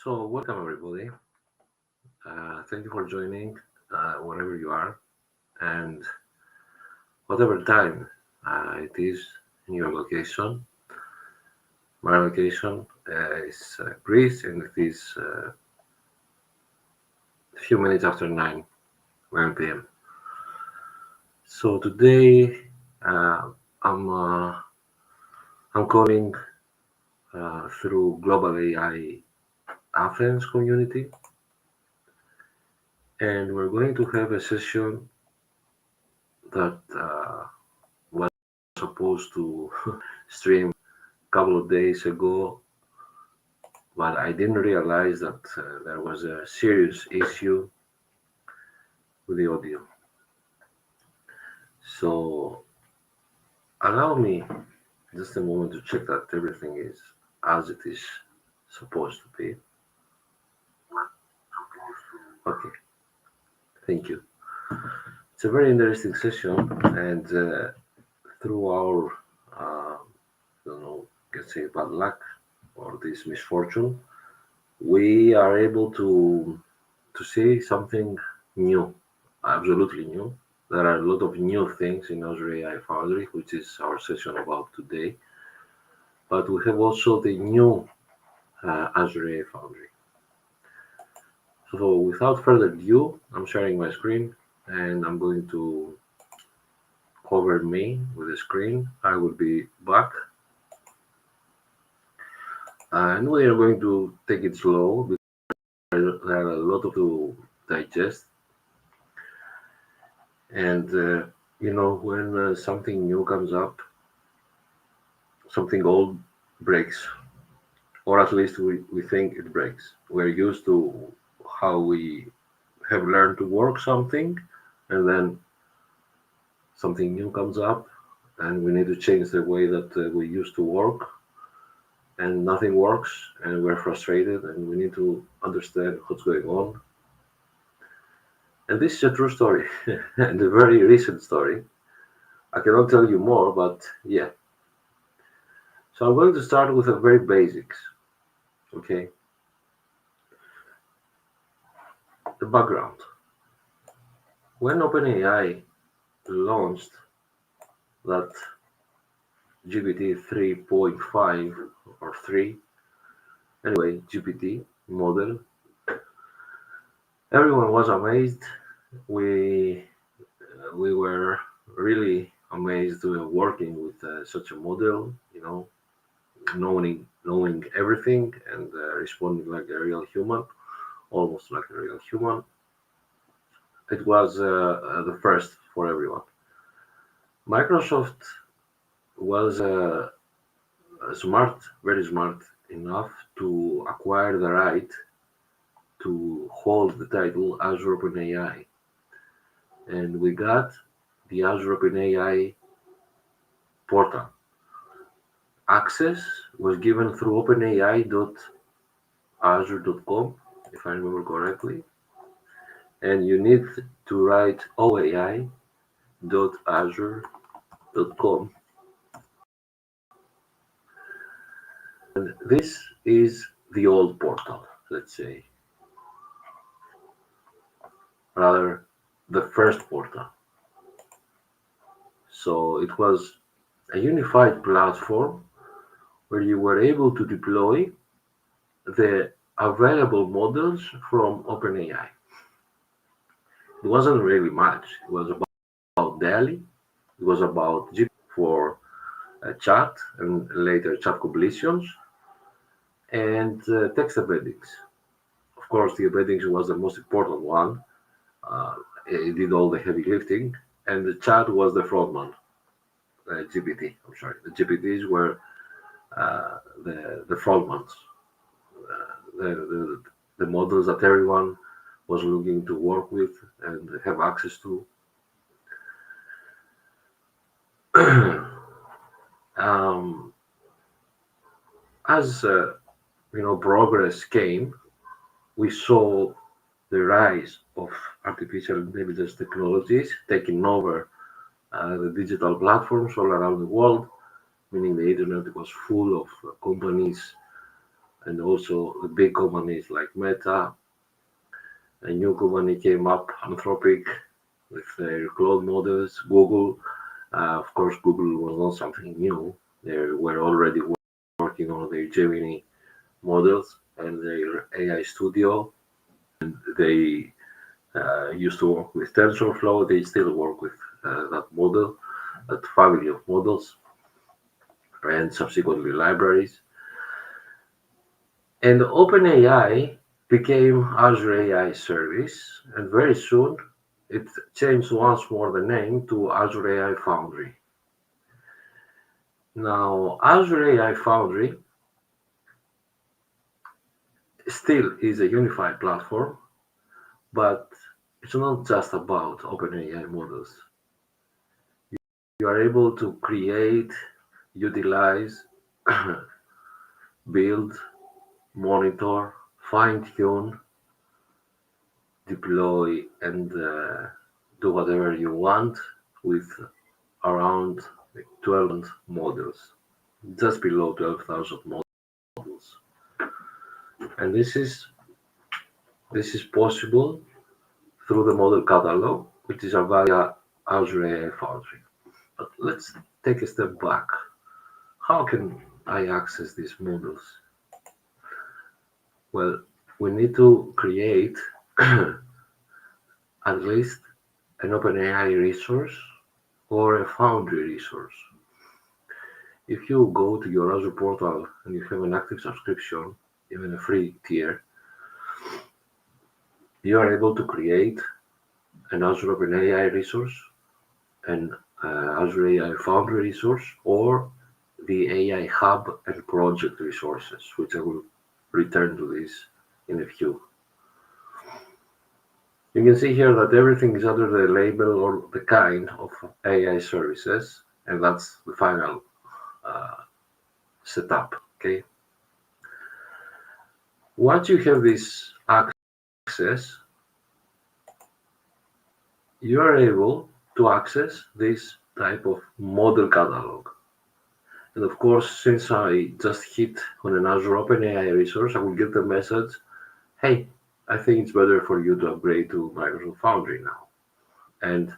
So, welcome everybody. Thank you for joining wherever you are and whatever time it is in your location. My location is Greece and it is a few minutes after 9 p.m. So, today I'm, uh, I'm calling through Global AI Athens community, and we're going to have a session that was supposed to stream a couple of days ago, but I didn't realize that there was a serious issue with the audio. So allow me just a moment to check that everything is as it is supposed to be. Okay, thank you. It's a very interesting session, and through our, I don't know, let's say bad luck or this misfortune, we are able to see something new, absolutely new. There are a lot of new things in Azure AI Foundry, which is our session about today. But we have also the new Azure AI Foundry. So without further ado, I'm sharing my screen and I'm going to cover me with the screen. I will be back. And we are going to take it slow because there are a lot to digest. And when something new comes up, something old breaks, or at least we think it breaks. We're used to how we have learned to work something, and then something new comes up, and we need to change the way that we used to work, and nothing works, and we're frustrated, and we need to understand what's going on. And this is a true story, and a very recent story. I cannot tell you more, but yeah. So I'm going to start with the very basics. Okay, the background. When OpenAI launched that GPT 3.5 or 3, anyway, GPT model, everyone was amazed. We were really amazed working with such a model, knowing everything and responding like a real human, almost like a real human. It was the first for everyone. Microsoft was smart, very smart enough to acquire the right to hold the title Azure OpenAI. And we got the Azure OpenAI portal. Access was given through openai.azure.com, if I remember correctly. And you need to write oai.azure.com. And this is the old portal, let's say, rather the first portal. So it was a unified platform where you were able to deploy the available models from OpenAI. It wasn't really much. It was about DALI, it was about GPT for chat and later chat completions, and text embeddings. Of course, the embeddings was the most important one. It did all the heavy lifting, and the chat was the frontman. GPT. I'm sorry. The GPTs were the frontmans, the models that everyone was looking to work with and have access to. As progress came, we saw the rise of artificial intelligence technologies taking over the digital platforms all around the world, meaning the internet was full of companies and also the big companies like Meta. A new company came up, Anthropic, with their cloud models. Google, of course, Google was not something new. They were already working on their Gemini models and their AI Studio. They used to work with TensorFlow. They still work with that model, that family of models, and subsequently libraries. And OpenAI became Azure AI Service, and very soon it changed once more the name to Azure AI Foundry. Now, Azure AI Foundry still is a unified platform, but it's not just about OpenAI models. You are able to create, utilize, build, monitor, fine tune, deploy, and do whatever you want with around 12 models, just below 12,000 models. And this is possible through the model catalog, which is via Azure AI Foundry. But let's take a step back. How can I access these models? Well, we need to create at least an OpenAI resource or a Foundry resource. If you go to your Azure portal and you have an active subscription, even a free tier, you are able to create an Azure OpenAI resource, an Azure AI Foundry resource, or the AI Hub and project resources, which I will return to this in a few. You can see here that everything is under the label or the kind of AI services, and that's the final setup. Okay. Once you have this access, you are able to access this type of model catalog. And of course, since I just hit on an Azure OpenAI resource, I will get the message, hey, I think it's better for you to upgrade to Microsoft Foundry now. And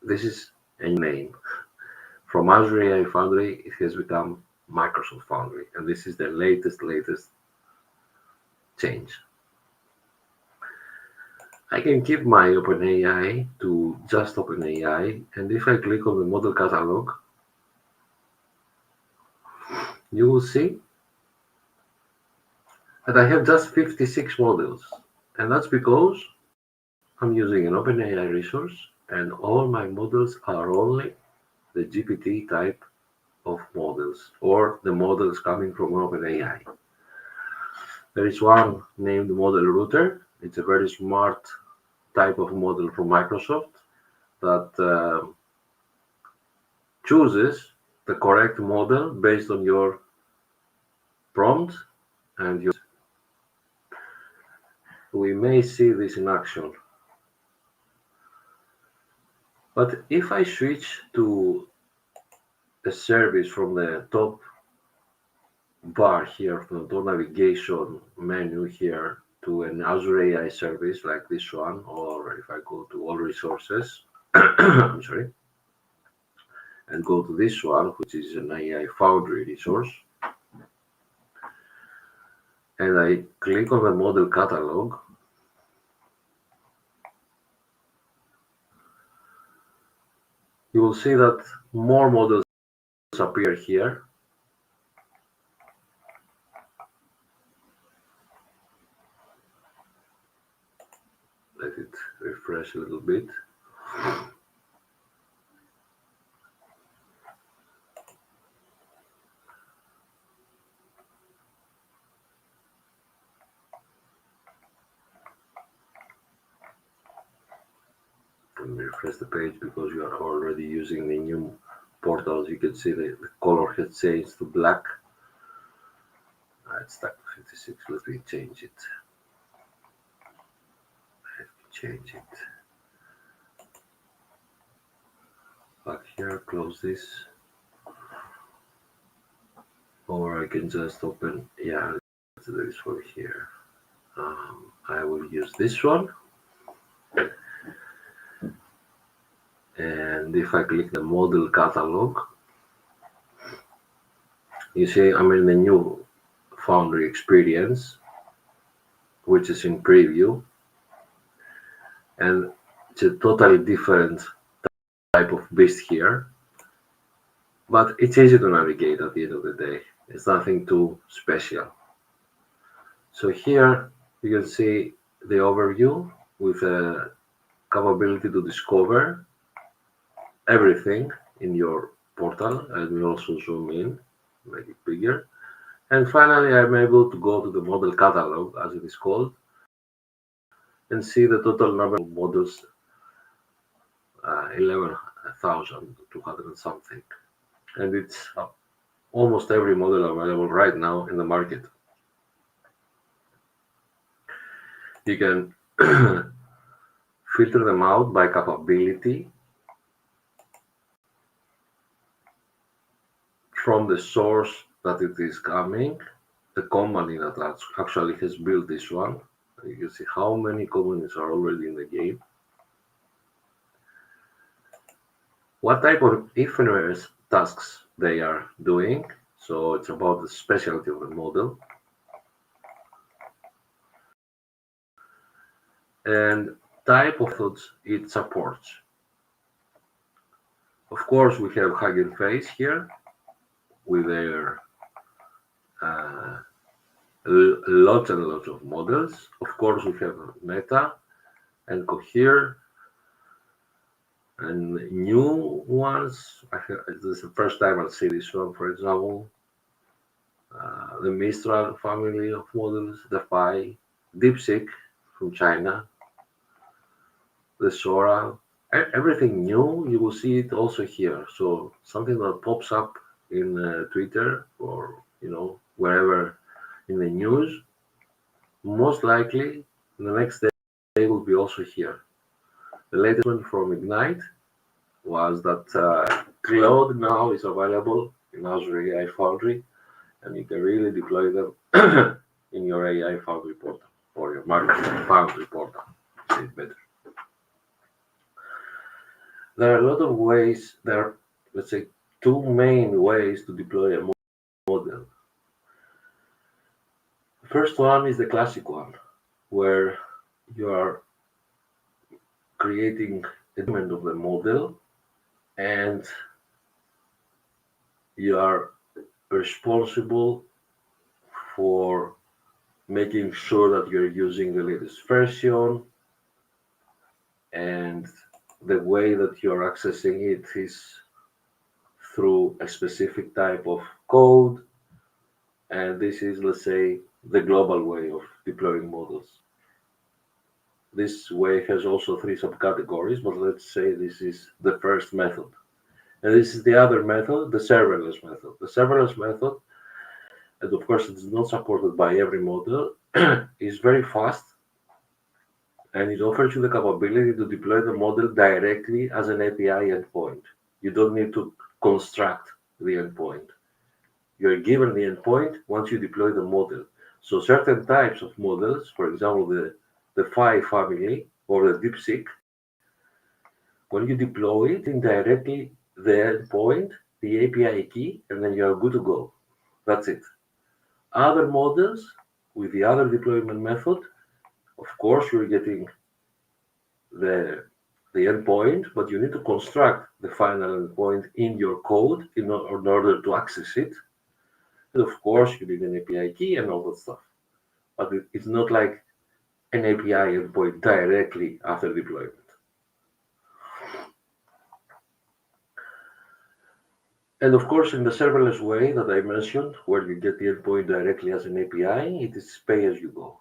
this is a name. From Azure AI Foundry, it has become Microsoft Foundry. And this is the latest change. I can keep my OpenAI to just OpenAI. And if I click on the model catalog, you will see that I have just 56 models. And that's because I'm using an OpenAI resource and all my models are only the GPT type of models or the models coming from OpenAI. There is one named Model Router. It's a very smart type of model from Microsoft that chooses the correct model based on your prompt and your. We may see this in action. But if I switch to a service from the top bar here, from the top navigation menu here, to an Azure AI service like this one, or if I go to all resources, I'm sorry, and go to this one, which is an AI Foundry resource, and I click on the model catalog, you will see that more models appear here. Let it refresh a little bit. Let me refresh the page because you are already using the new portals. You can see the color has changed to black. It's stuck to 56. Let me change it. Back here, close this. or I can just open, yeah, let's do this one here. I will use this one, and if I click the model catalog, you see I'm in the new Foundry experience, which is in preview, and it's a totally different type of beast here, but it's easy to navigate at the end of the day. It's nothing too special. So here you can see the overview with a capability to discover everything in your portal, and we also zoom in, make it bigger. And finally, I'm able to go to the model catalog, as it is called, and see the total number of models, 11,200 and something. And it's almost every model available right now in the market. You can filter them out by capability from the source that it is coming, the company that actually has built this one. You can see how many companies are already in the game. What type of inference tasks they are doing. So it's about the specialty of the model. And type of methods it supports. Of course, we have Hugging Face here with their lots and lots of models. Of course, we have Meta and Cohere and new ones. This is the first time I'll see this one, for example. The Mistral family of models, the Phi, DeepSeek from China, the Sora, everything new, you will see it also here. So something that pops up in Twitter or wherever in the news, most likely the next day will be also here. The latest one from Ignite was that Cloud now is available in Azure AI Foundry, and you can really deploy them in your AI Foundry portal or your Marketing Foundry portal. Say it better. There are a lot of ways. There are, let's say, two main ways to deploy a model. The first one is the classic one, where you are creating a document of the model and you are responsible for making sure that you're using the latest version, and the way that you're accessing it is through a specific type of code. And this is, let's say, the global way of deploying models. This way has also three subcategories, but let's say this is the first method. And this is the other method, the serverless method. The serverless method, and of course it's not supported by every model, is very fast, and it offers you the capability to deploy the model directly as an API endpoint. You don't need to construct the endpoint. You're given the endpoint once you deploy the model. So certain types of models, for example, the Phi family or the DeepSeek, when you deploy it indirectly, the endpoint, the API key, and then you're good to go. That's it. Other models with the other deployment method, of course, you're getting the endpoint, but you need to construct the final endpoint in your code in order to access it. And of course, you need an API key and all that stuff. But it's not like an API endpoint directly after deployment. And of course, in the serverless way that I mentioned, where you get the endpoint directly as an API, it is pay as you go.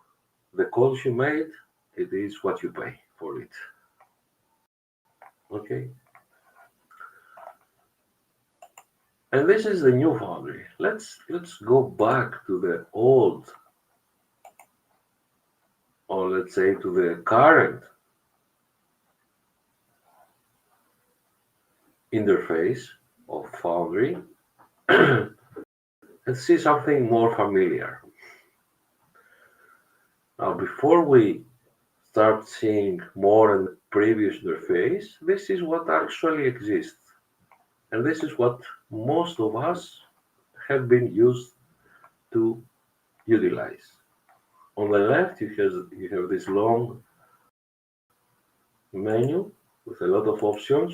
The calls you made, it is what you pay for it. Okay. And this is the new Foundry. Let's go back to the old, or let's say to the current interface of Foundry. let's see something more familiar. Now, before we start seeing more in the previous interface, this is what actually exists. And this is what most of us have been used to utilize. On the left, you have this long menu with a lot of options,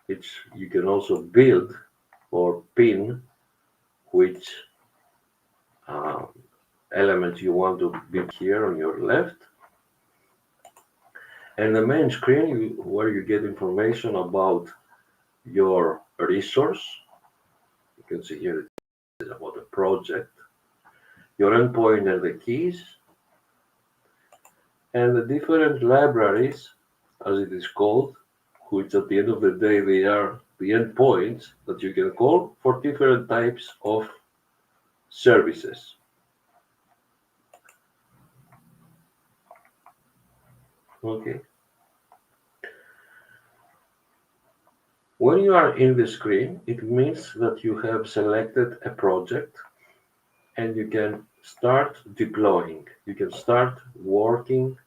which you can also build or pin which uh, element you want to build here on your left. And the main screen where you get information about your resource. You can see here it's about a project, your endpoint and the keys, and the different libraries, as it is called, which at the end of the day they are the endpoints that you can call for different types of services. Okay. When you are in the screen, it means that you have selected a project and you can start deploying. You can start working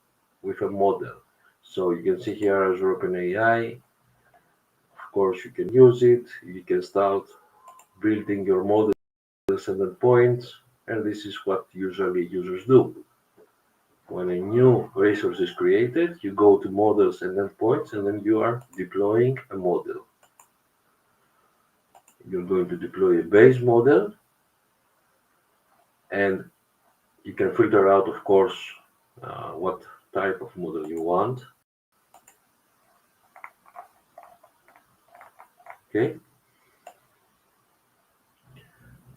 with a model. So you can see here Azure OpenAI. Of course, you can use it. You can start building your models and endpoints. And this is what usually users do. When a new resource is created, you go to models and endpoints, and then you are deploying a model. You're going to deploy a base model, and you can filter out, of course, what type of model you want. Okay,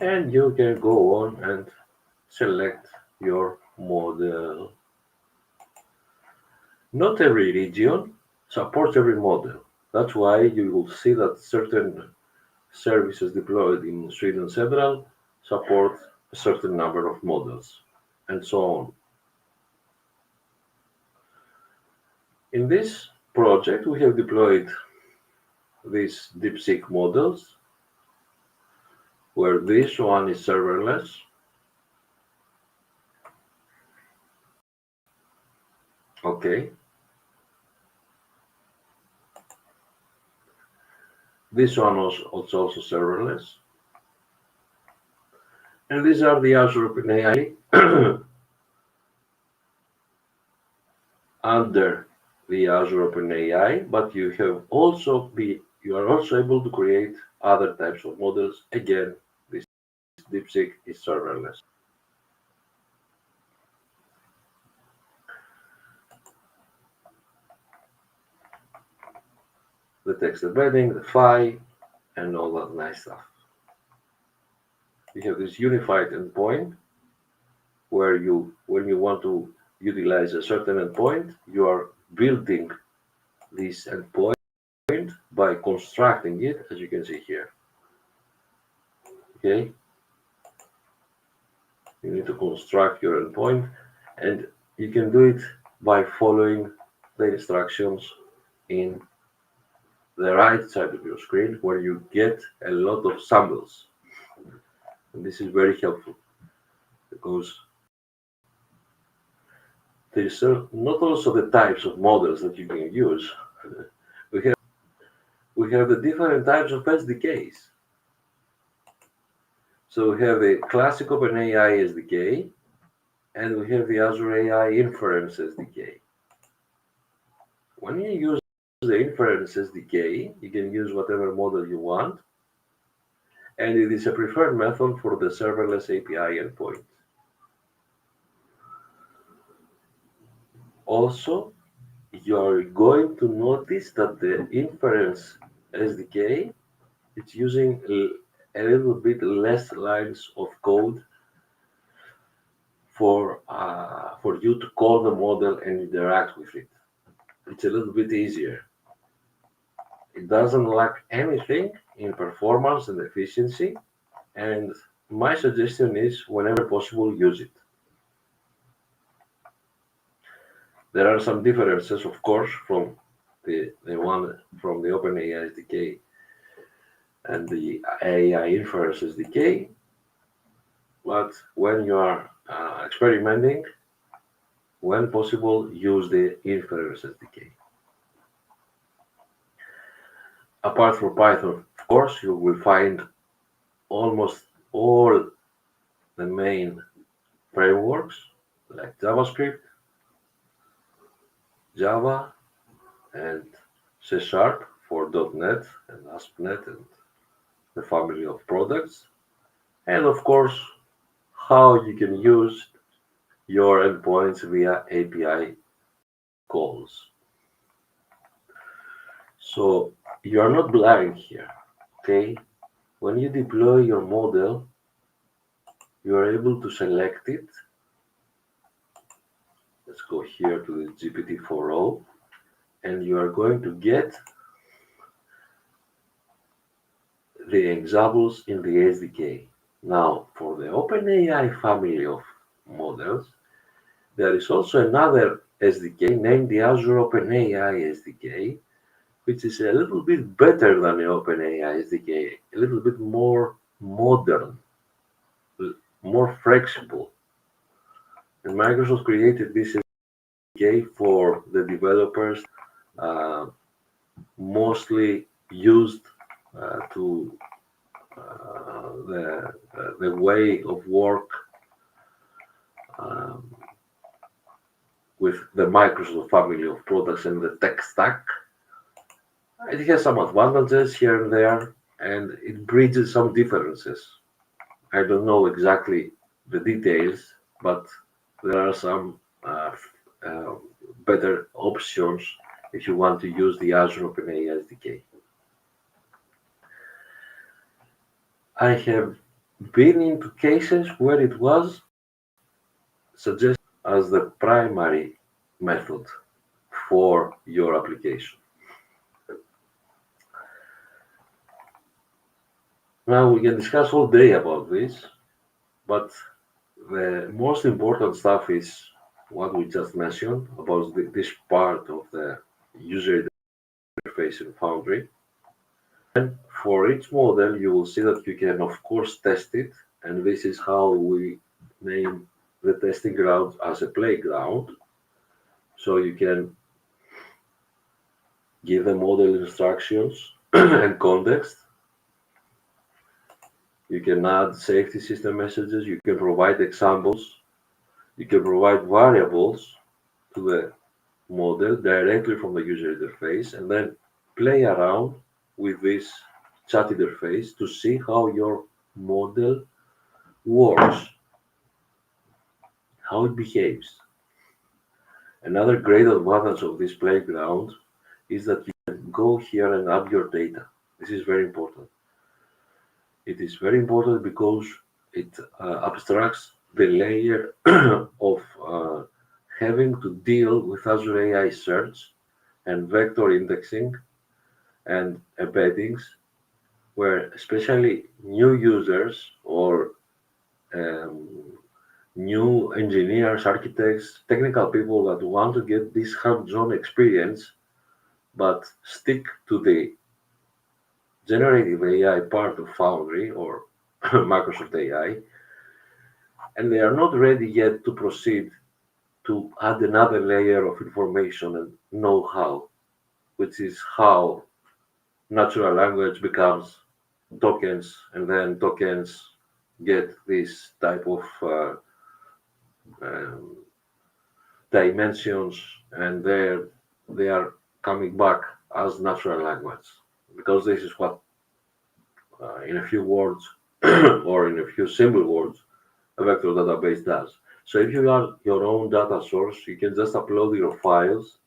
and you can go on and select your model. Not every region supports every model. That's why you will see that certain services deployed in Sweden Central support a certain number of models, and so on. In this project, we have deployed these DeepSeek models, where this one is serverless. Okay. This one was also serverless. And these are the Azure OpenAI under the Azure OpenAI, but you are also able to create other types of models. Again, this DeepSeek is serverless. The text embedding, the PHY, and all that nice stuff. You have this unified endpoint where when you want to utilize a certain endpoint, you are building this endpoint by constructing it, as you can see here. Okay, you need to construct your endpoint, and you can do it by following the instructions in the right side of your screen, where you get a lot of samples. And this is very helpful because there's not also the types of models that you can use. We have the different types of SDKs. So we have the classic OpenAI SDK, and we have the Azure AI Inference SDK. When you use the Inference SDK, you can use whatever model you want, and it is a preferred method for the serverless API endpoint. Also, you're going to notice that the Inference SDK is using a little bit less lines of code for you to call the model and interact with it. It's a little bit easier. It doesn't lack anything in performance and efficiency, and my suggestion is whenever possible, use it. There are some differences, of course, from the one from the OpenAI SDK and the AI Inference SDK. But when you are experimenting, when possible, use the inference SDK. Apart from Python, of course, you will find almost all the main frameworks like JavaScript, Java, and C Sharp for .NET and ASP.NET and the family of products. And of course, how you can use your endpoints via API calls. So you are not blind here, okay? When you deploy your model, you are able to select it. Let's go here to the GPT-4o, and you are going to get the examples in the SDK. Now, for the OpenAI family of models, there is also another SDK named the Azure OpenAI SDK, which is a little bit better than the OpenAI SDK, a little bit more modern, more flexible. And Microsoft created this SDK for the developers, uh, mostly used to the way of work um, with the Microsoft family of products and the tech stack. It has some advantages here and there, and it bridges some differences. I don't know exactly the details, but there are some uh, better options if you want to use the Azure OpenAI SDK. I have been into cases where it was suggested as the primary method for your application. Now we can discuss all day about this, but the most important stuff is what we just mentioned about this part of the user interface in Foundry. And for each model, you will see that you can, of course, test it. And this is how we name the testing ground as a playground. So you can give the model instructions and context. You can add safety system messages. You can provide examples. You can provide variables to the model directly from the user interface and then play around with this chat interface to see how your model works, how it behaves. Another great advantage of this playground is that you can go here and add your data. This is very important. It is very important because it abstracts the layer of having to deal with Azure AI search and vector indexing and embeddings, where especially new users or um, new engineers, architects, technical people that want to get this hands-on experience but stick to the generative AI part of Foundry or Microsoft AI, and they are not ready yet to proceed to add another layer of information and know-how, which is how natural language becomes tokens, and then tokens get this type of um, dimensions, and they are coming back as natural language because this is what, in a few words or in a few simple words, a vector database does. So if you have your own data source, you can just upload your files,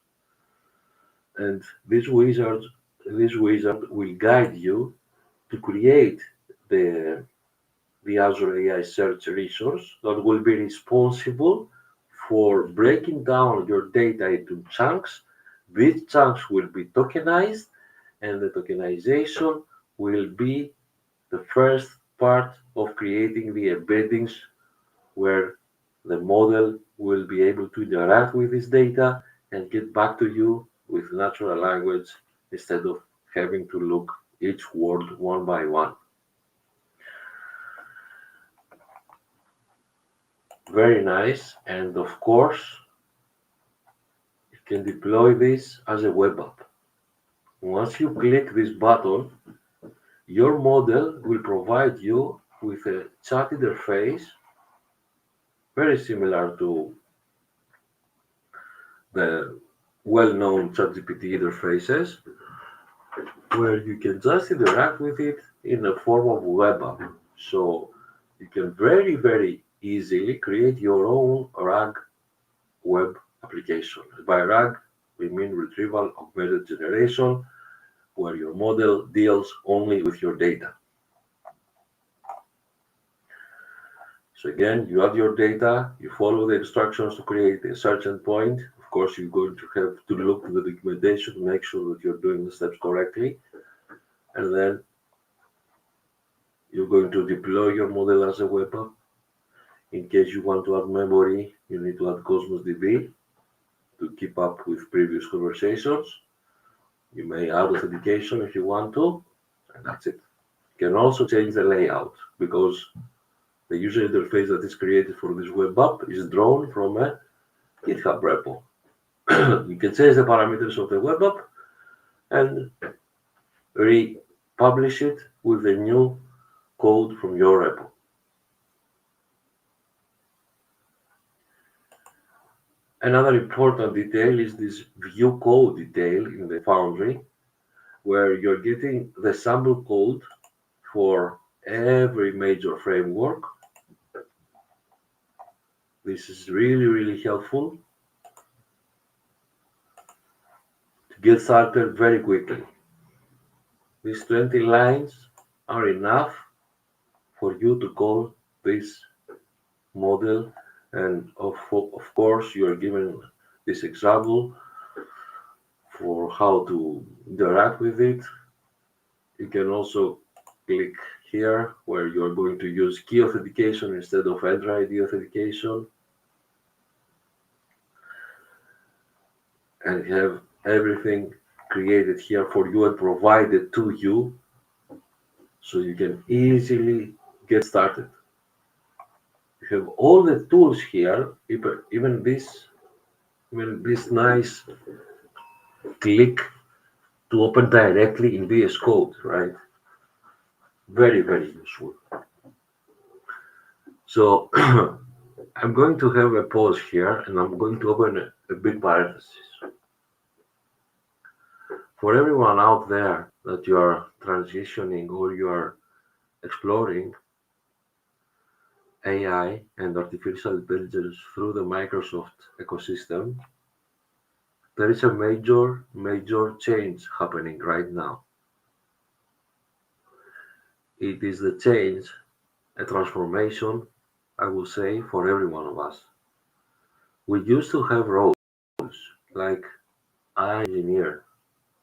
and this wizard will guide you to create the the Azure AI search resource that will be responsible for breaking down your data into chunks. These chunks will be tokenized, and the tokenization will be the first part of creating the embeddings where the model will be able to interact with this data and get back to you with natural language instead of having to look each word one by one. Very nice. And of course, you can deploy this as a web app. Once you click this button, your model will provide you with a chat interface very similar to the well-known ChatGPT interfaces, where you can just interact with it in a form of web app. So you can very, very easily create your own RAG web application. By RAG, we mean retrieval augmented generation, where your model deals only with your data. So again, you add your data, you follow the instructions to create a search endpoint. Of course, you're going to have to look at the documentation to make sure that you're doing the steps correctly. And then you're going to deploy your model as a web app. In case you want to add memory, you need to add Cosmos DB to keep up with previous conversations. You may add authentication if you want to, and that's it. You can also change the layout because the user interface that is created for this web app is drawn from a GitHub repo. You can change the parameters of the web app and republish it with the new code from your repo. Another important detail is this view code detail in the Foundry, where you're getting the sample code for every major framework. This is really, really helpful to get started very quickly. These 20 lines are enough for you to call this model, and of course you are given this example for how to interact with it. You can also click here where you are going to use key authentication instead of Entra ID authentication, and have everything created here for you and provided to you so you can easily get started. You have all the tools here, even this nice click to open directly in VS Code, right? Very, very useful. So I'm going to have a pause here and I'm going to open a big parenthesis. For everyone out there that you are transitioning or you are exploring AI and artificial intelligence through the Microsoft ecosystem, there is a major, major change happening right now. It is the change, a transformation, I will say, for every one of us. We used to have roles like I'm an engineer,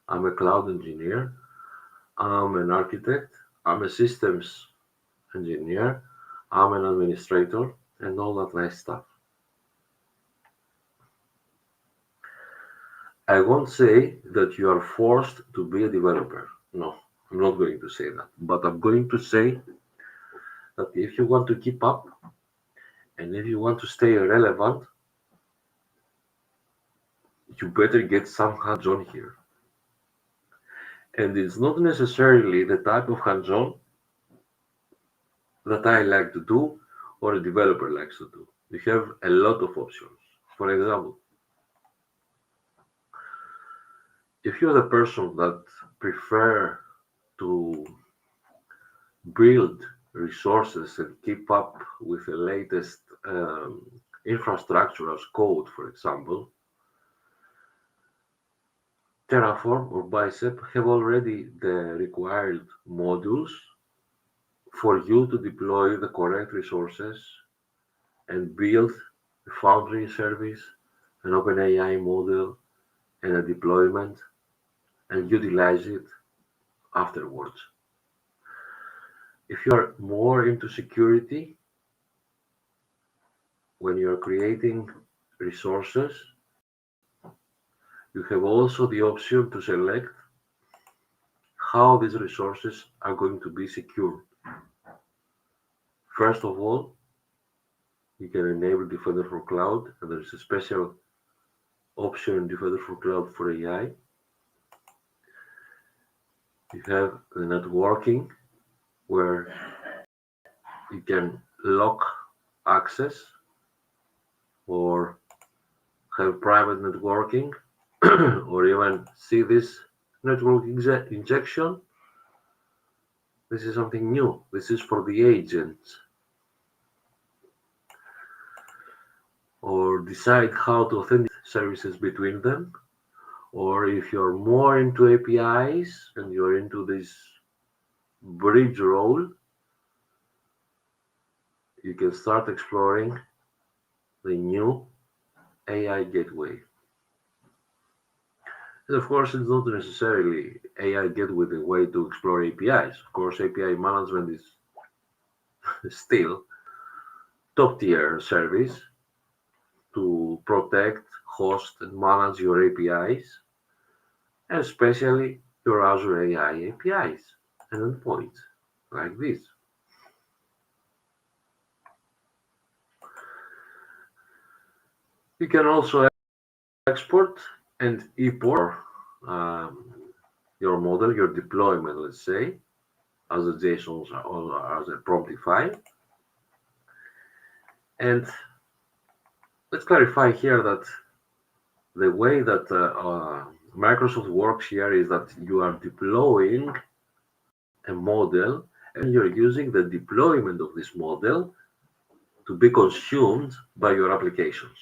I'm a cloud engineer, I'm an architect, I'm a systems engineer, I'm an administrator, and all that nice stuff. I won't say that you are forced to be a developer. No, I'm not going to say that. But I'm going to say that if you want to keep up and if you want to stay relevant, you better get some hands-on here. And it's not necessarily the type of hands-on that I like to do or a developer likes to do. You have a lot of options. For example, if you're the person that prefer to build resources and keep up with the latest infrastructure as code, for example, Terraform or Bicep have already the required modules for you to deploy the correct resources and build a Foundry service, an OpenAI model, and a deployment, and utilize it afterwards. If you are more into security, when you are creating resources, you have also the option to select how these resources are going to be secured. First of all, you can enable Defender for Cloud, and there's a special option in Defender for Cloud for AI. You have the networking, where you can lock access or have private networking, or even see this network injection. This is something new. This is for the agents. Or decide how to authenticate services between them. Or if you're more into APIs and you're into this bridge role, you can start exploring the new AI gateway. And of course, it's not necessarily AI gateway the way to explore APIs. Of course, API management is still top tier service to protect, host, and manage your APIs, and especially your Azure AI APIs and endpoints like this. You can also export and import your model, your deployment, let's say, as a JSON or as a prompted file. And let's clarify here that the way that Microsoft works here is that you are deploying a model and you're using the deployment of this model to be consumed by your applications.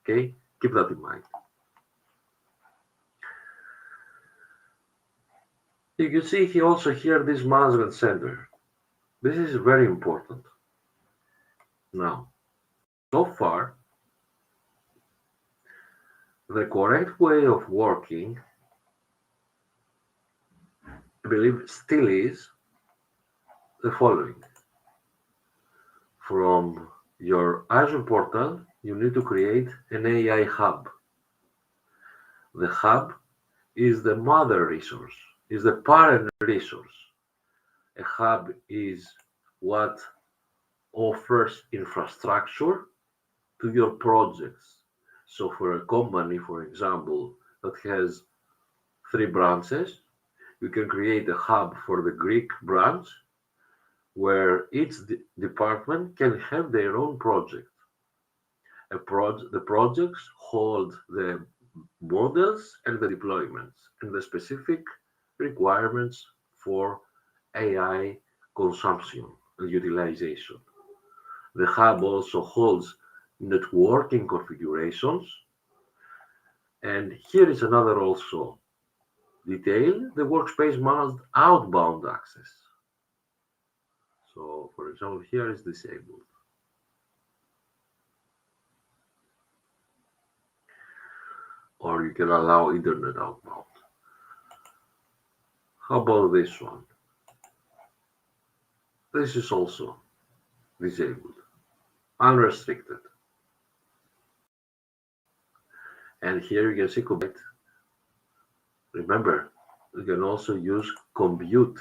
Okay, keep that in mind. You can see here also here this management center. This is very important. Now, so far, the correct way of working, I believe, still is the following. From your Azure portal, you need to create an AI hub. The hub is the mother resource, is the parent resource. A hub is what offers infrastructure to your projects. So for a company, for example, that has 3 branches, you can create a hub for the Greek branch where each department can have their own project. The projects hold the models and the deployments and the specific requirements for AI consumption and utilization. The hub also holds networking configurations. And here is another also detail. The workspace managed outbound access. So for example, here is disabled. Or you can allow internet outbound. How about this one? This is also disabled, unrestricted. And here you can see compute. Remember, you can also use compute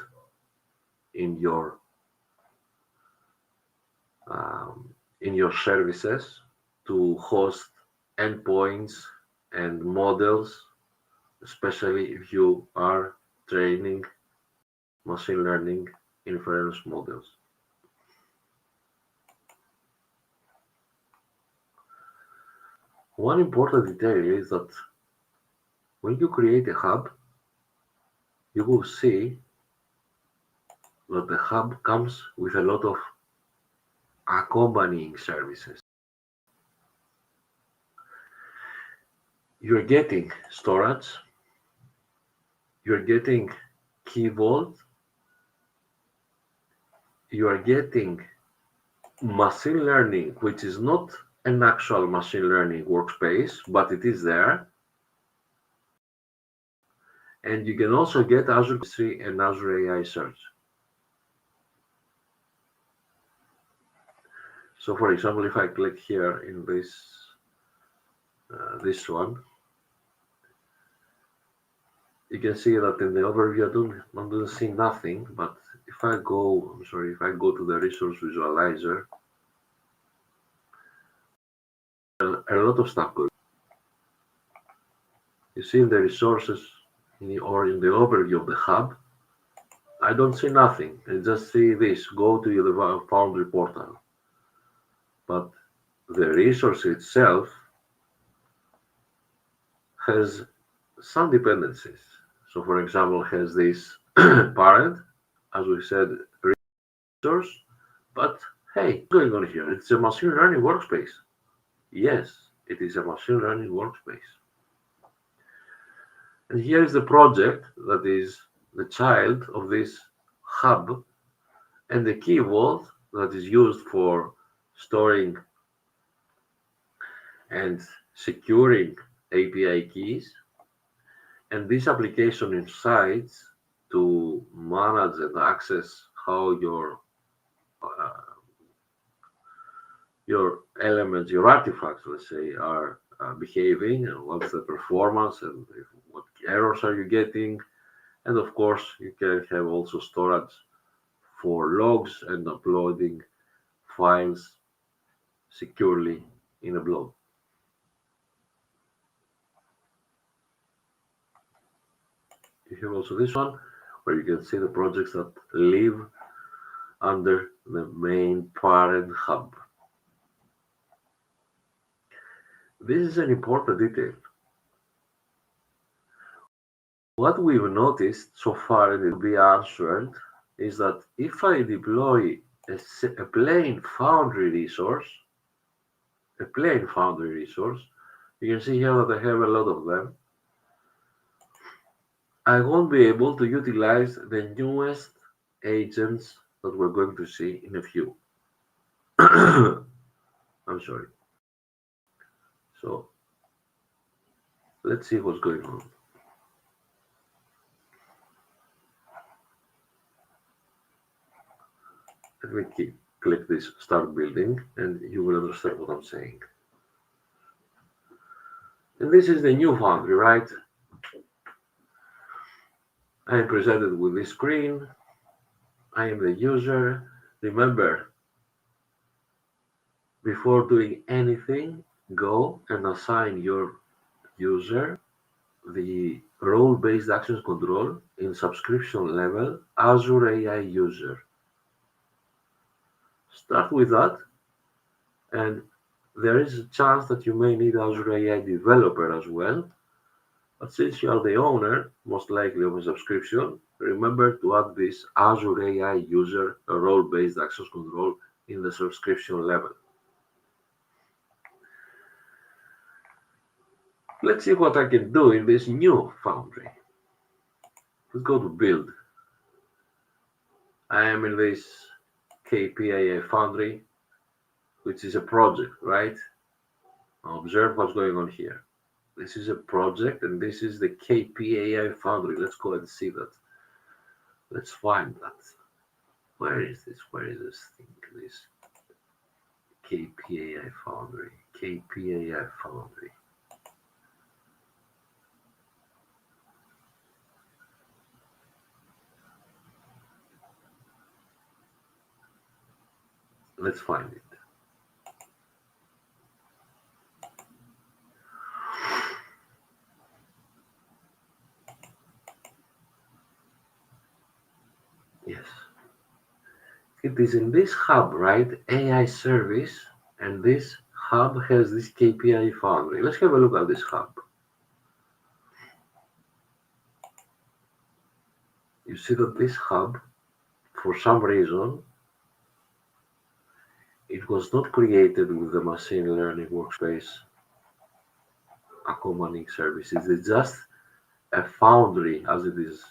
in your services to host endpoints and models, especially if you are training machine learning inference models. One important detail is that when you create a hub, you will see that the hub comes with a lot of accompanying services. You're getting storage, you're getting Key Vault, you are getting machine learning, which is not an actual machine learning workspace, but it is there. And you can also get Azure History and Azure AI Search. So for example, if I click here in this one, you can see that in the overview I don't see nothing, but if I go to the resource visualizer, a lot of stuff going. You see in the resources or in the overview of the hub, I don't see nothing. I just see this, go to the Foundry portal. But the resource itself has some dependencies. So for example, has this parent, as we said, resource, but hey, what's going on here? It's a machine learning workspace. Yes, it is a machine learning workspace. And here is the project that is the child of this hub, and the key vault that is used for storing and securing API keys, and this application inside to manage and access how uh, your elements, your artifacts, let's say, are behaving, and what's the performance, and what errors are you getting. And of course, you can have also storage for logs and uploading files securely in a blog. You have also this one where you can see the projects that live under the main parent hub. This is an important detail. What we've noticed so far, and it will be answered, is that if I deploy a plain Foundry resource, you can see here that I have a lot of them. I won't be able to utilize the newest agents that we're going to see in a few. I'm sorry. So let's see what's going on. Let me click this start building and you will understand what I'm saying. And this is the new Foundry, right? I am presented with this screen. I am the user. Remember, before doing anything, go and assign your user the role-based access control in subscription level Azure AI user. Start with that, and there is a chance that you may need Azure AI developer as well. But since you are the owner, most likely of a subscription, remember to add this Azure AI user role-based access control in the subscription level. Let's see what I can do in this new Foundry. Let's go to build. I am in this AI Foundry, which is a project, right? Observe what's going on here. This is a project, and this is the AI Foundry. Let's go and see that. Let's find that. Where is this? Where is this thing? This AI Foundry. AI Foundry. Let's find it. Yes. It is in this hub, right? AI service, and this hub has this AI Foundry. Let's have a look at this hub. You see that this hub, for some reason, it was not created with the machine learning workspace accompanying services. It's just a Foundry, as it is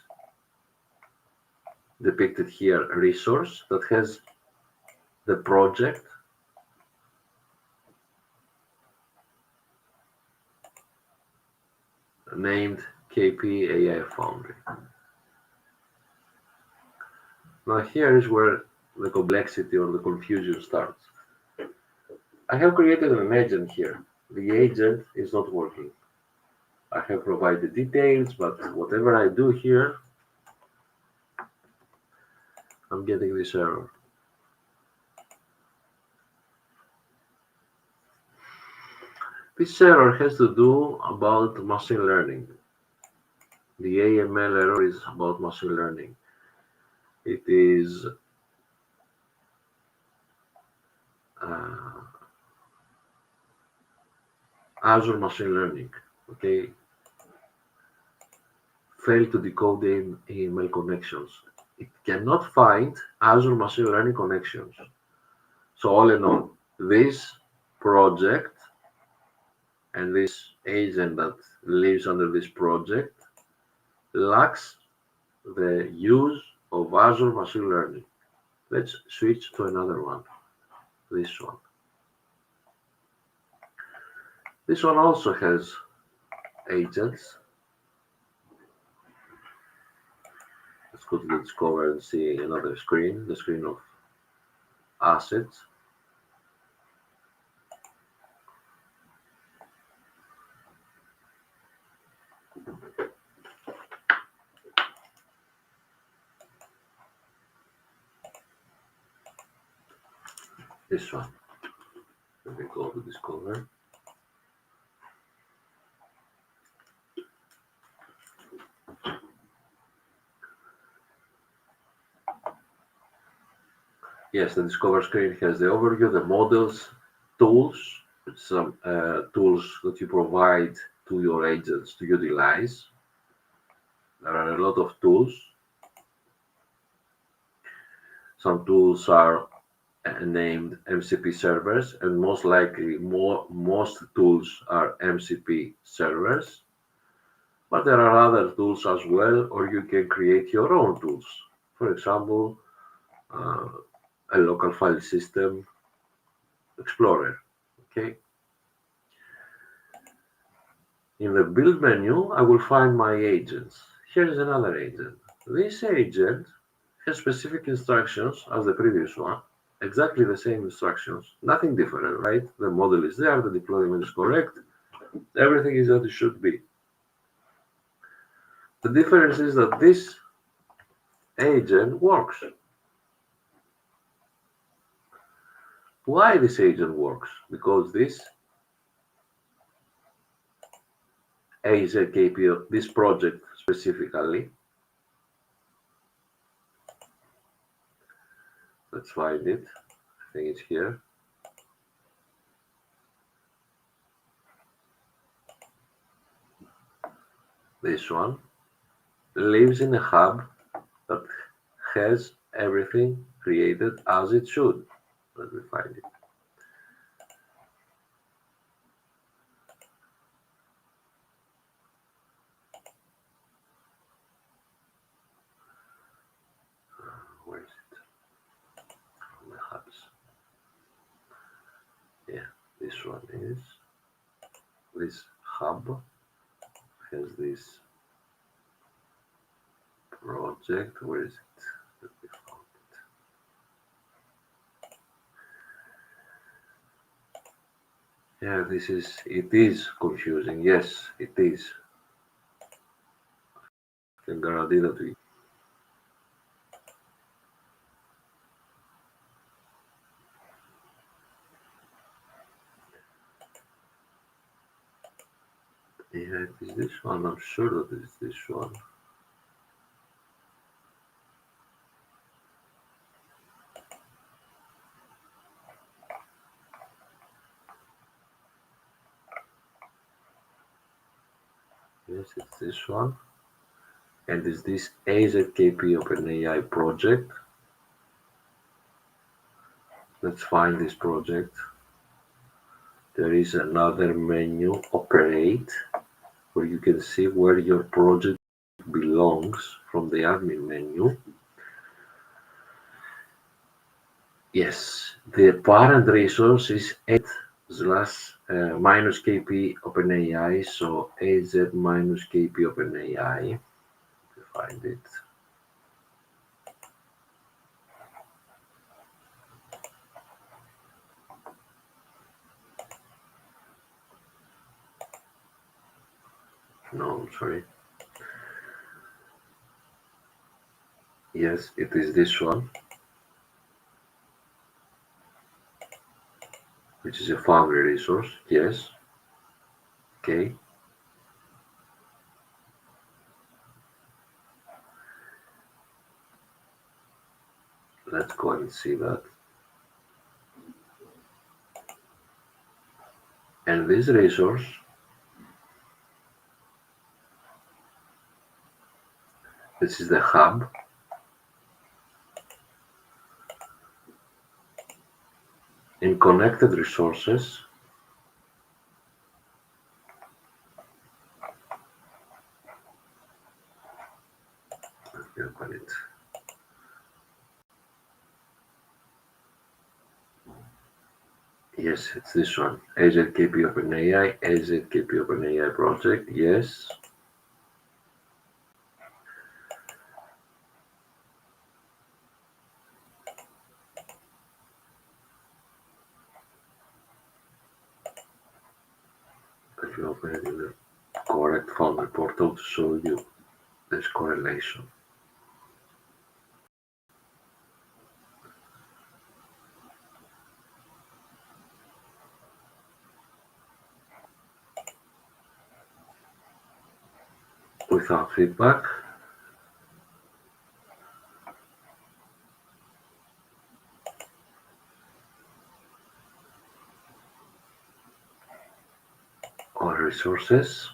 depicted here, resource that has the project named AI Foundry. Now here is where the complexity or the confusion starts. I have created an agent here. The agent is not working. I have provided details, but whatever I do here, I'm getting this error. This error has to do about machine learning. The AML error is about machine learning. It is Azure machine learning. Okay, failed to decode the AML connections. It cannot find Azure machine learning connections. So all in all, this project and this agent that lives under this project lacks the use of Azure machine learning. Let's switch to another one, this one. This one also has agents. Let's go to the Discover and see another screen, the screen of assets. This one. Let me go to Discover. Yes, the Discover screen has the overview, the models, tools, some tools that you provide to your agents to utilize. There are a lot of tools. Some tools are named MCP servers, and most likely most tools are MCP servers. But there are other tools as well, or you can create your own tools. For example, uh, a local file system explorer. Okay. In the build menu, I will find my agents. Here is another agent. This agent has specific instructions as the previous one, exactly the same instructions, nothing different, right? The model is there, the deployment is correct, everything is as it should be. The difference is that this agent works. Why this agent works? Because this AZKP, this project specifically, let's find it, I think it's here. This one lives in a hub that has everything created as it should. Let me find it. Where is it? The hubs. Yeah, this one is. This hub has this project. Where is it? Let me find it. Yeah, this is. It is confusing. Yes, it is. I can guarantee that we. Yeah, it is this one. I'm sure that it is this one. Yes, it's this one. And is this AZKP OpenAI project? Let's find this project. There is another menu, Operate, where you can see where your project belongs from the admin menu. Yes, the parent resource is 8 slash minus KP OpenAI, so AZ minus KP OpenAI. Find it. No, I'm sorry. Yes, it is this one, which is a Foundry resource. Yes. Okay. Let's go and see that. And this resource, this is the hub. In connected resources, let me open it. Yes, it's this one. AZKP OpenAI, AZKP OpenAI project. Yes. If you open it in the correct Foundry portal to show you this correlation. Without feedback, all resources.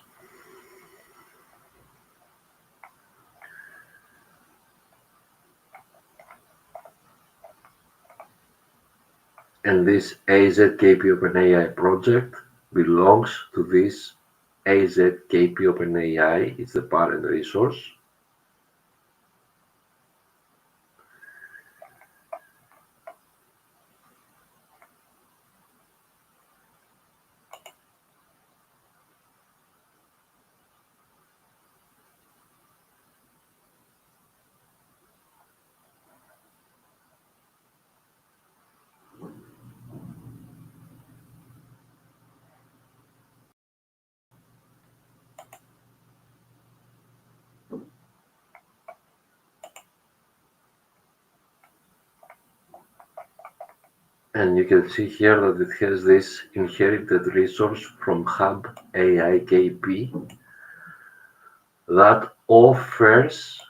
And this AZKP OpenAI project belongs to this AZKP OpenAI. It's the parent resource. And you can see here that it has this inherited resource from Hub AI KP that offers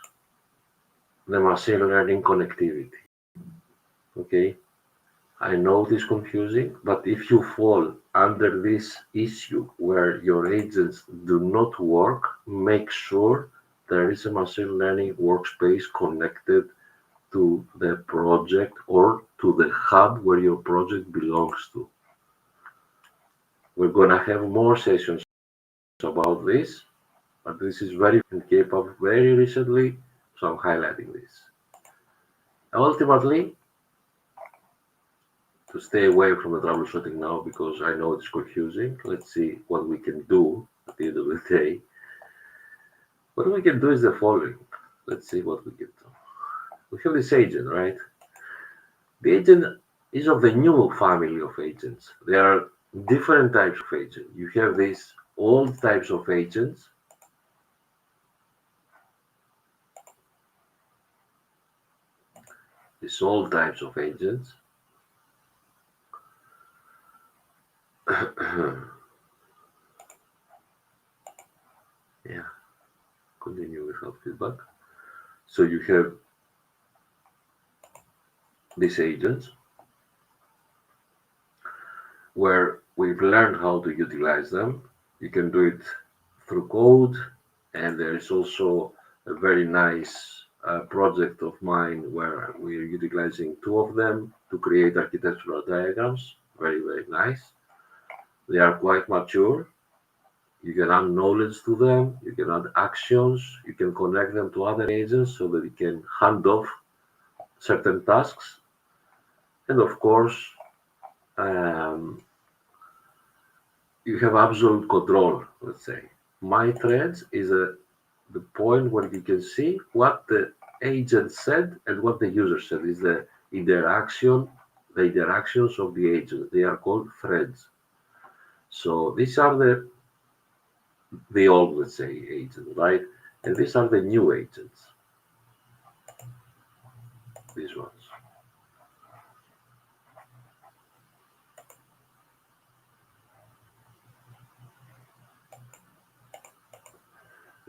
the machine learning connectivity. Okay, I know it is confusing, but if you fall under this issue where your agents do not work, make sure there is a machine learning workspace connected to the project or to the hub where your project belongs to. We're going to have more sessions about this, but this is very came up very recently, so I'm highlighting this. Ultimately, to stay away from the troubleshooting now because I know it's confusing, let's see what we can do at the end of the day. What we can do is the following. Let's see what we can do. We have this agent, right? The agent is of the new family of agents. There are different types of agents. You have these old types of agents. These old types of agents. Yeah, continue without feedback. So you have these agents where we've learned how to utilize them. You can do it through code, and there is also a very nice project of mine where we're utilizing two of them to create architectural diagrams. Very, very nice. They are quite mature. You can add knowledge to them, you can add actions, you can connect them to other agents so that you can hand off certain tasks. And of course, you have absolute control, let's say. My threads is the point where you can see what the agent said and what the user said is the interactions of the agent. They are called threads. So these are the old, let's say, agents, right? And these are the new agents. These ones.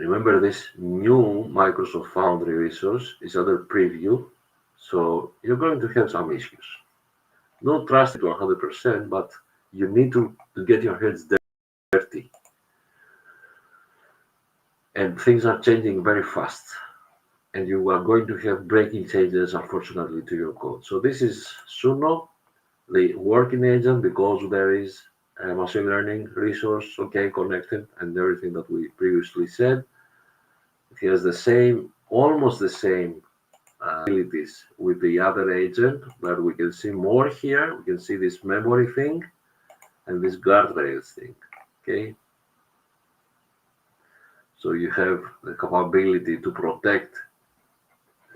Remember, this new Microsoft Foundry resource is under preview, so you're going to have some issues. Don't trust it to 100%, but you need to get your hands dirty. And things are changing very fast. And you are going to have breaking changes, unfortunately, to your code. So this is Suno, the working agent, because there is a machine learning resource, okay, connected, and everything that we previously said. It has the same, almost the same abilities with the other agent, but we can see more here. We can see this memory thing and this guardrails thing, okay? So you have the capability to protect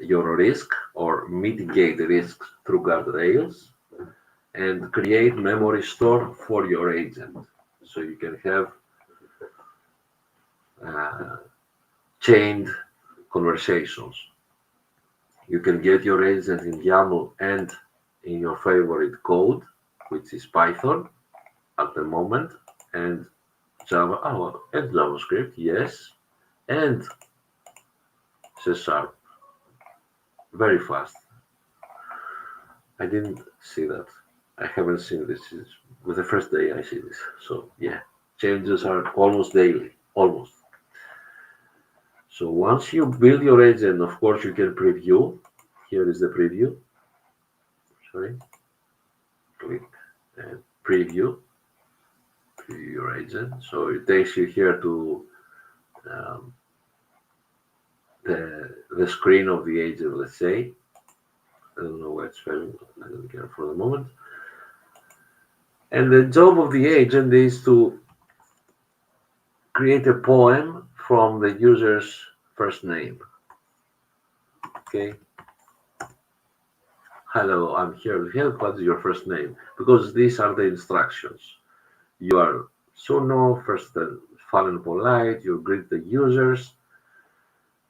your risk or mitigate risks through guardrails and create memory store for your agent. So you can have uh, chained conversations. You can get your agent in YAML and in your favorite code, which is Python at the moment, and Java, and JavaScript, yes, and C#, very fast. I didn't see that. I haven't seen this. It's with the first day I see this. So yeah, changes are almost daily, almost. So once you build your agent, of course you can preview. Here is the preview. Sorry, click and preview your agent. So it takes you here to um, the screen of the agent. Let's say I don't know where it's from. I don't care for the moment. And the job of the agent is to create a poem from the user's first name. Okay. Hello, I'm here to help. What is your first name? Because these are the instructions. You are Suno, first fun and polite. You greet the users.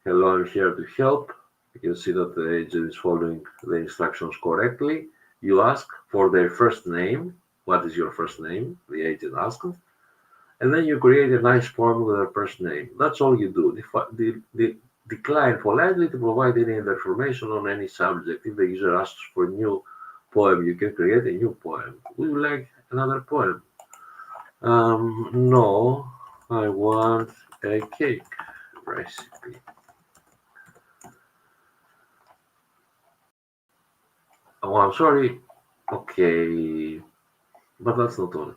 Hello, I'm here to help. You can see that the agent is following the instructions correctly. You ask for their first name. What is your first name? The agent asks. And then you create a nice poem with their first name. That's all you do. Decline politely to provide any other information on any subject. If the user asks for a new poem, you can create a new poem. Would you like another poem? No, I want a cake recipe. Oh, I'm sorry. Okay, but that's not all.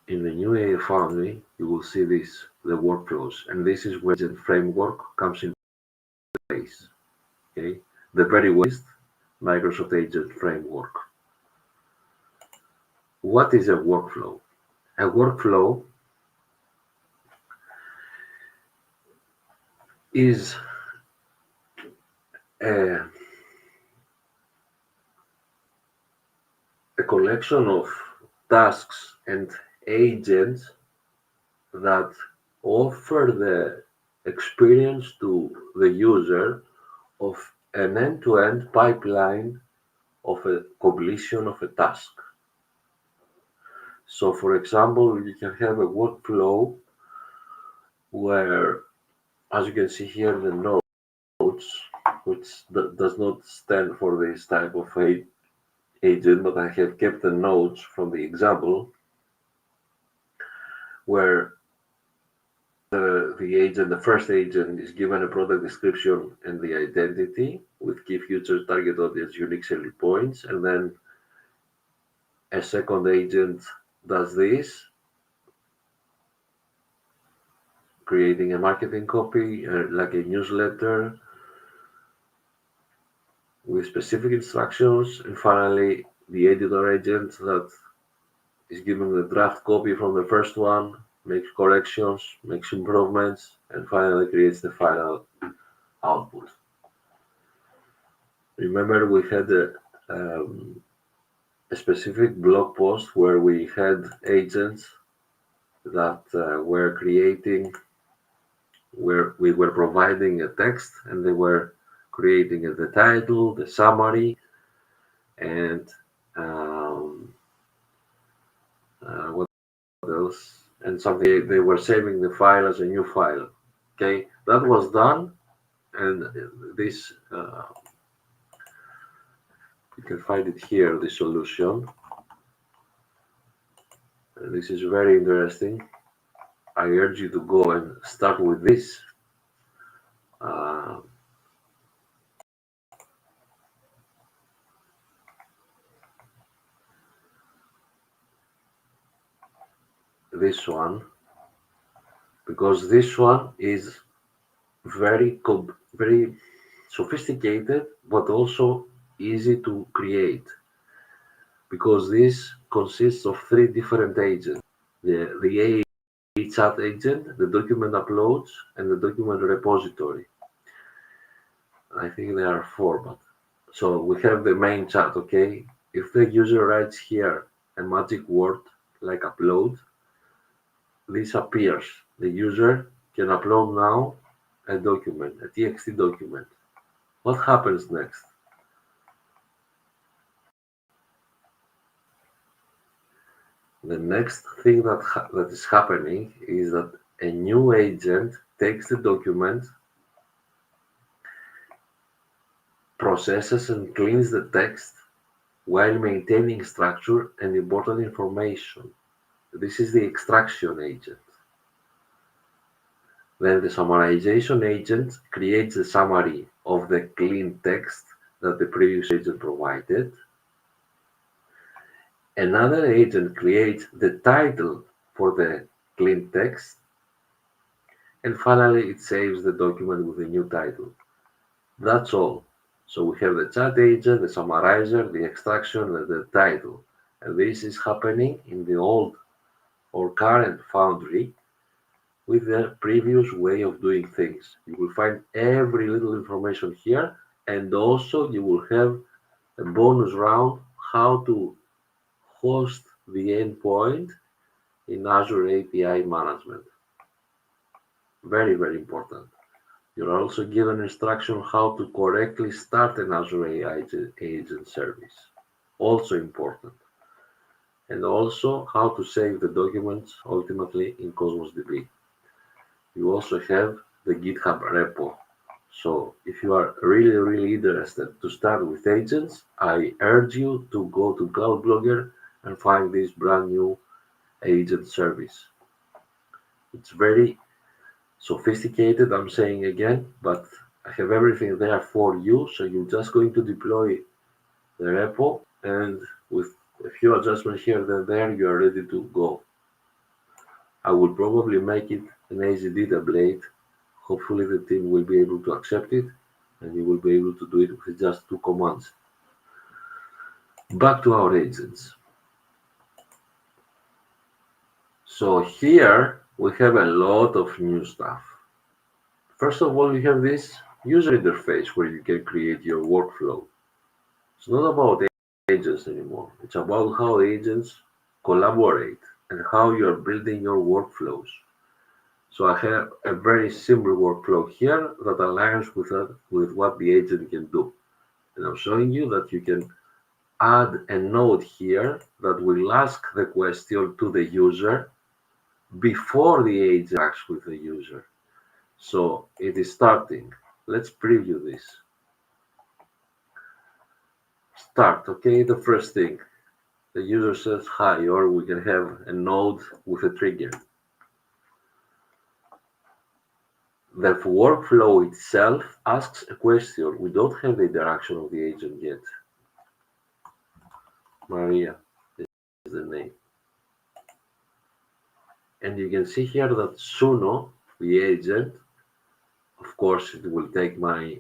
In the new AI Foundry, you will see this, the workflows, and this is where the framework comes into place. Okay, the very waste Microsoft Agent Framework. What is a workflow? A workflow is a, a collection of tasks and agents that offer the experience to the user of an end-to-end pipeline of a completion of a task. So, for example, you can have a workflow where, as you can see here, the notes, which does not stand for this type of agent, but I have kept the notes from the example where the first agent is given a product description and the identity with key features, target audience, unique selling points, and then a second agent does this, creating a marketing copy, like a newsletter with specific instructions, and finally the editor agent that is given the draft copy from the first one, makes corrections, makes improvements, and finally creates the final output. Remember, we had a specific blog post where we had agents that were creating, where we were providing a text and they were creating the title, the summary, and what else? and something they were saving the file as a new file. Okay, that was done, and this you can find it here, the solution. This is very interesting. I urge you to go and start with this. Uh, this one, because this one is very sophisticated, but also easy to create, because this consists of three different agents: the AI chat agent, the document uploads, and the document repository. I think there are four, but so we have the main chat. Okay, if the user writes here a magic word like upload, this appears. The user can upload now a document, a TXT document. What happens next? The next thing that is happening is that a new agent takes the document, processes and cleans the text while maintaining structure and important information. This is the extraction agent. Then the summarization agent creates a summary of the clean text that the previous agent provided. Another agent creates the title for the clean text, and finally it saves the document with a new title. That's all. So we have the chat agent, the summarizer, the extraction, and the title. And this is happening in the old or current Foundry with the previous way of doing things. You will find every little information here, and also you will have a bonus round how to host the endpoint in Azure API management. Very, very important. You're also given instruction how to correctly start an Azure AI agent service. Also important. And also how to save the documents ultimately in Cosmos DB. You also have the GitHub repo. So if you are really, really interested to start with agents, I urge you to go to Cloud Blogger and find this brand new agent service. It's very sophisticated, I'm saying again, but I have everything there for you. So you're just going to deploy the repo, and with a few adjustments here and there, you are ready to go. I will probably make it an AZD template. Hopefully the team will be able to accept it, and you will be able to do it with just 2 commands. Back to our agents. So here we have a lot of new stuff. First of all, you have this user interface where you can create your workflow. It's not about agents anymore. It's about how agents collaborate and how you are building your workflows. So I have a very simple workflow here that aligns with what the agent can do. And I'm showing you that you can add a node here that will ask the question to the user before the agent interacts with the user. So it is starting. Let's preview this. Start, okay, the first thing. The user says hi, or we can have a node with a trigger. The workflow itself asks a question. We don't have the interaction of the agent yet. Maria is the name. And you can see here that Suno, the agent, of course, it will take my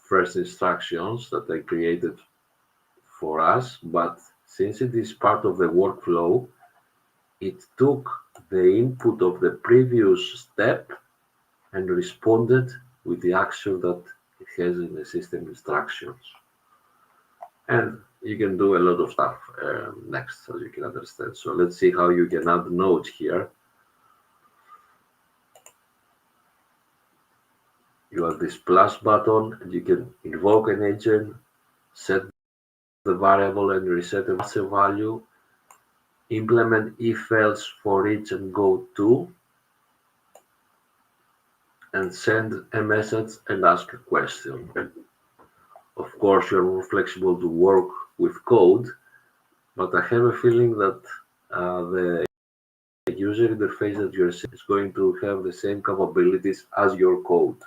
first instructions that I created for us, but since it is part of the workflow, it took the input of the previous step and responded with the action that it has in the system instructions. And you can do a lot of stuff next, as you can understand. So let's see how you can add nodes here. You have this plus button, and you can invoke an agent, set the variable and reset a value. implement if else for each and go to, and send a message and ask a question. Of course, you're more flexible to work with code, but I have a feeling that the user interface that you're seeing is going to have the same capabilities as your code.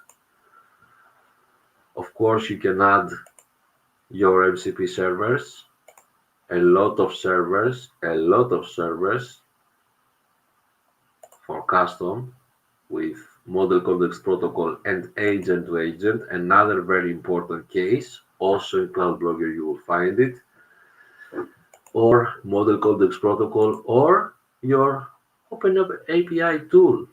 Of course, you can add your MCP servers, a lot of servers for custom with model context protocol and agent to agent. Another very important case, also in Cloud Blogger you will find it, or model context protocol, or your open API tool.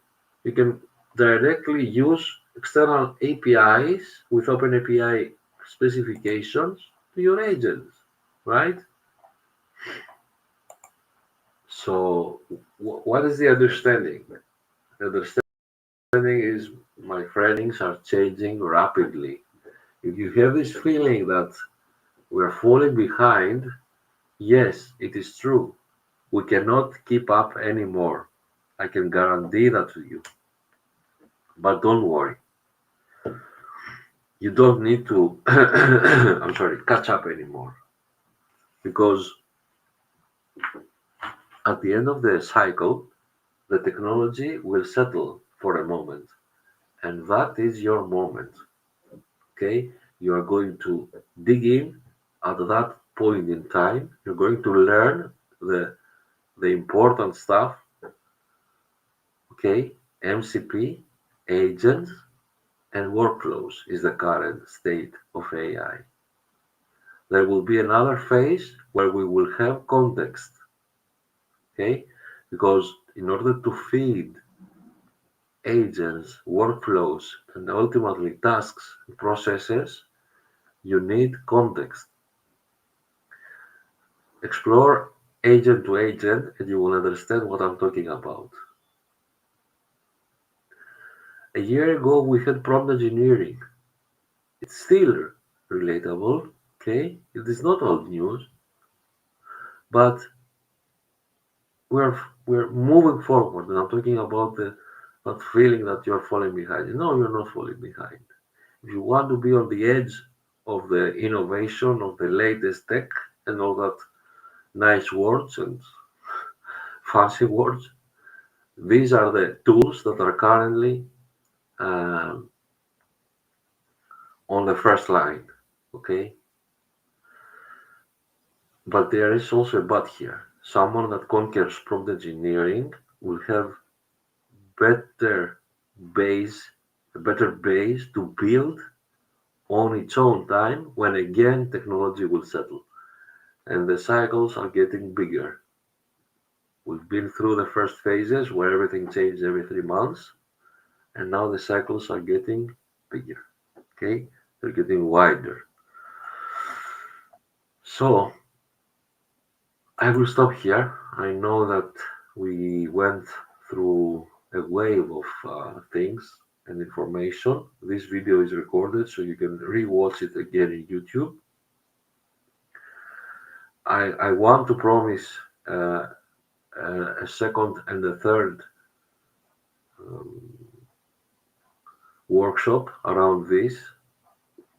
You can directly use external APIs with open API specifications to your agents, right? So what is the understanding? The understanding is my friends are changing rapidly. If you have this feeling that we're falling behind, yes, it is true. We cannot keep up anymore. I can guarantee that to you. But don't worry. You don't need to I'm sorry, catch up anymore. Because at the end of the cycle, the technology will settle for a moment. And that is your moment. Okay? You are going to dig in at that point in time. You're going to learn the important stuff. Okay? MCP, agents, and workflows is the current state of AI. There will be another phase where we will have context. Okay? Because in order to feed agents, workflows, and ultimately tasks and processes, you need context. Explore agent to agent and you will understand what I'm talking about. A year ago, we had prompt engineering. It's still relatable, okay? It is not old news, but we're we're moving forward. And I'm talking about the not feeling that you're falling behind. No, you're not falling behind. If you want to be on the edge of the innovation of the latest tech and all that nice words and fancy words, these are the tools that are currently um, on the first line. Okay, but there is also a but here. Someone that conquers prompt engineering will have better base, a better base to build on its own time when again technology will settle and the cycles are getting bigger. We've been through the first phases where everything changed every 3 months, and now the cycles are getting bigger. Okay, they're getting wider. So I will stop here. I know that we went through a wave of things and information. This video is recorded so you can re-watch it again in YouTube. I want to promise a second and a third um, workshop around this.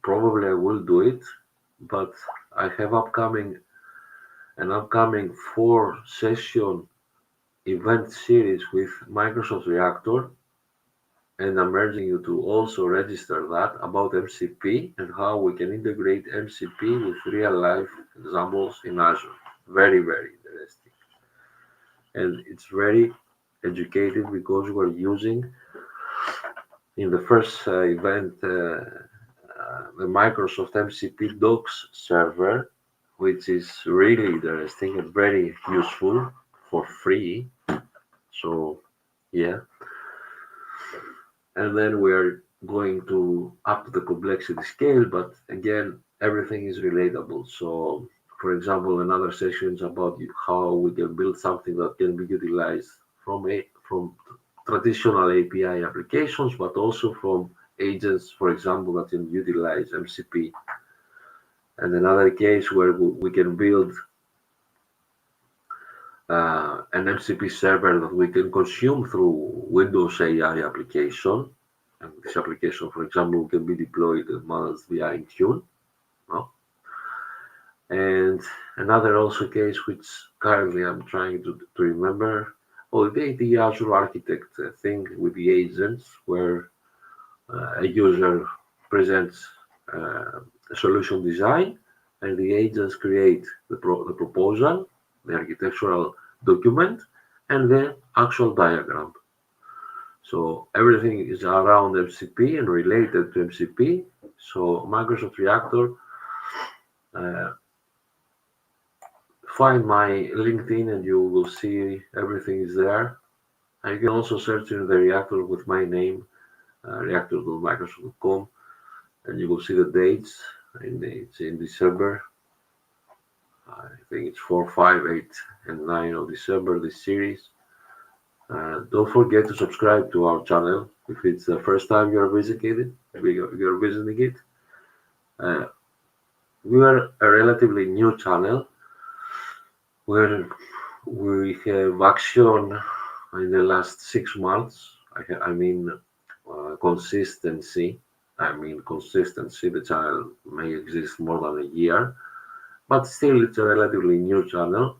Probably I will do it, but I have an upcoming 4-session event series with Microsoft Reactor, and I'm urging you to also register that about MCP and how we can integrate MCP with real life examples in Azure. Very, very interesting. And it's very educative because we're using in the first event the Microsoft MCP Docs server, which is really interesting and very useful for free. So, yeah. And then we're going to up the complexity scale, but again, everything is relatable. So, for example, another session is about how we can build something that can be utilized from traditional API applications, but also from agents, for example, that can utilize MCP. And another case where we can build an MCP server that we can consume through Windows AI application. And this application, for example, can be deployed and managed via Intune. No? And another also case which currently I'm trying to remember, the Azure Architect thing with the agents, where a user presents a solution design, and the agents create the proposal, the architectural document, and the actual diagram. So everything is around MCP and related to MCP. So Microsoft Reactor, uh, find my LinkedIn and you will see everything is there. And you can also search in the Reactor with my name, reactor.microsoft.com, and you will see the dates. And it's in December. I think it's 4, 5, 8, and 9 of December, this series. Don't forget to subscribe to our channel if it's the first time you're visiting it. Uh, we are a relatively new channel where we have action in the last 6 months. I mean consistency. Consistency. The channel may exist more than a year, but still it's a relatively new channel.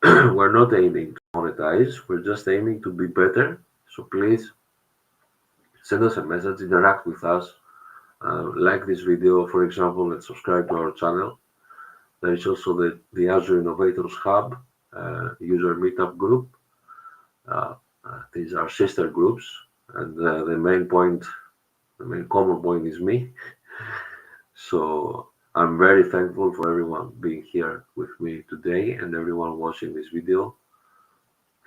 We're not aiming to monetize, we're just aiming to be better. So please send us a message, interact with us, like this video, for example, and subscribe to our channel. There is also the Azure Innovators Hub user meetup group. These are sister groups, and the main common point is me. So I'm very thankful for everyone being here with me today and everyone watching this video.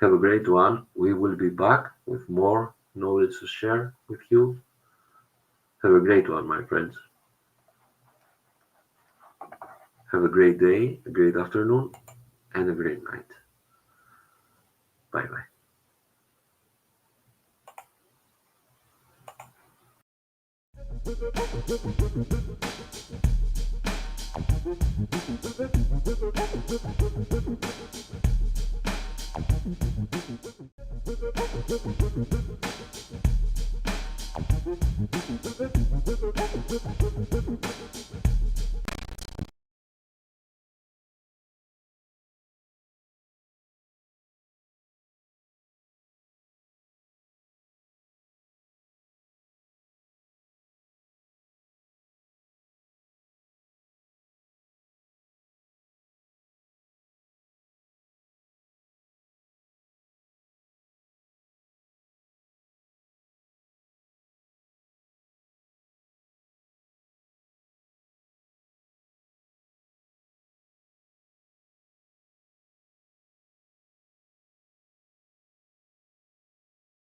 Have a great one. We will be back with more knowledge to share with you. Have a great one, my friends. Have a great day, a great afternoon, and a great night. Bye bye.